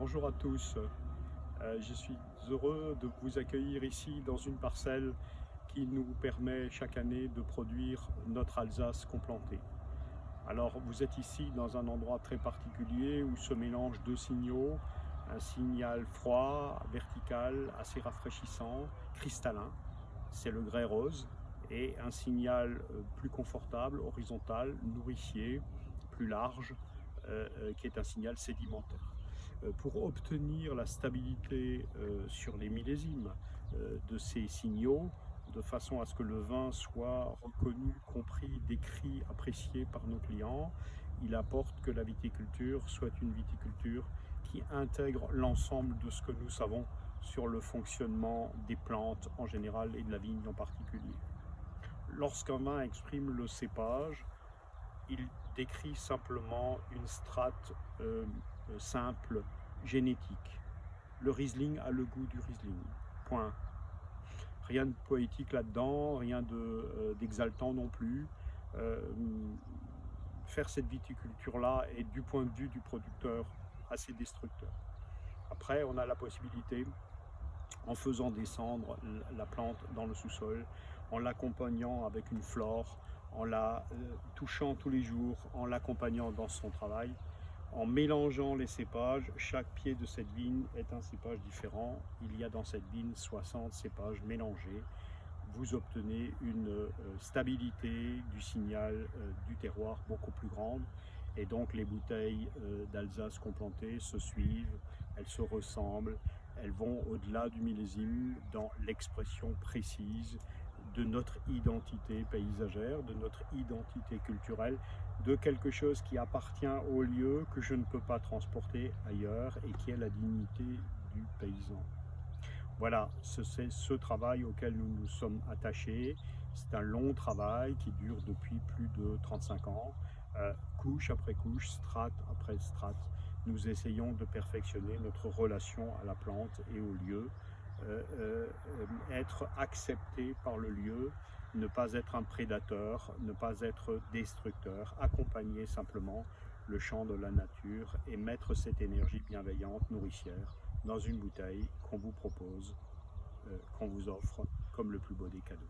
Bonjour à tous. Je suis heureux de vous accueillir ici dans une parcelle qui nous permet chaque année de produire notre Alsace complantée. Alors vous êtes ici dans un endroit très particulier où se mélangent deux signaux, un signal froid, vertical, assez rafraîchissant, cristallin, c'est le grès rose, et un signal plus confortable, horizontal, nourricier, plus large, qui est un signal sédimentaire. Pour obtenir la stabilité sur les millésimes de ces signaux, de façon à ce que le vin soit reconnu, compris, décrit, apprécié par nos clients, il importe que la viticulture soit une viticulture qui intègre l'ensemble de ce que nous savons sur le fonctionnement des plantes en général et de la vigne en particulier. Lorsqu'un vin exprime le cépage, il décrit simplement une strate simple, génétique. Le Riesling a le goût du Riesling. Point. Rien de poétique là-dedans, rien d'exaltant non plus. Faire cette viticulture-là est du point de vue du producteur assez destructeur. Après, on a la possibilité, en faisant descendre la plante dans le sous-sol, en l'accompagnant avec une flore, en la touchant tous les jours, en l'accompagnant dans son travail, en mélangeant les cépages. Chaque pied de cette vigne est un cépage différent. Il y a dans cette vigne 60 cépages mélangés. Vous obtenez une stabilité du signal du terroir beaucoup plus grande. Et donc les bouteilles d'Alsace complantées se suivent, elles se ressemblent, elles vont au-delà du millésime dans l'expression précise de notre identité paysagère, de notre identité culturelle, de quelque chose qui appartient au lieu, que je ne peux pas transporter ailleurs et qui est la dignité du paysan. Voilà, c'est ce travail auquel nous nous sommes attachés. C'est un long travail qui dure depuis plus de 35 ans. Couche après couche, strate après strate, nous essayons de perfectionner notre relation à la plante et au lieu, être accepté par le lieu, ne pas être un prédateur, ne pas être destructeur, accompagner simplement le chant de la nature et mettre cette énergie bienveillante, nourricière, dans une bouteille qu'on vous propose, qu'on vous offre comme le plus beau des cadeaux.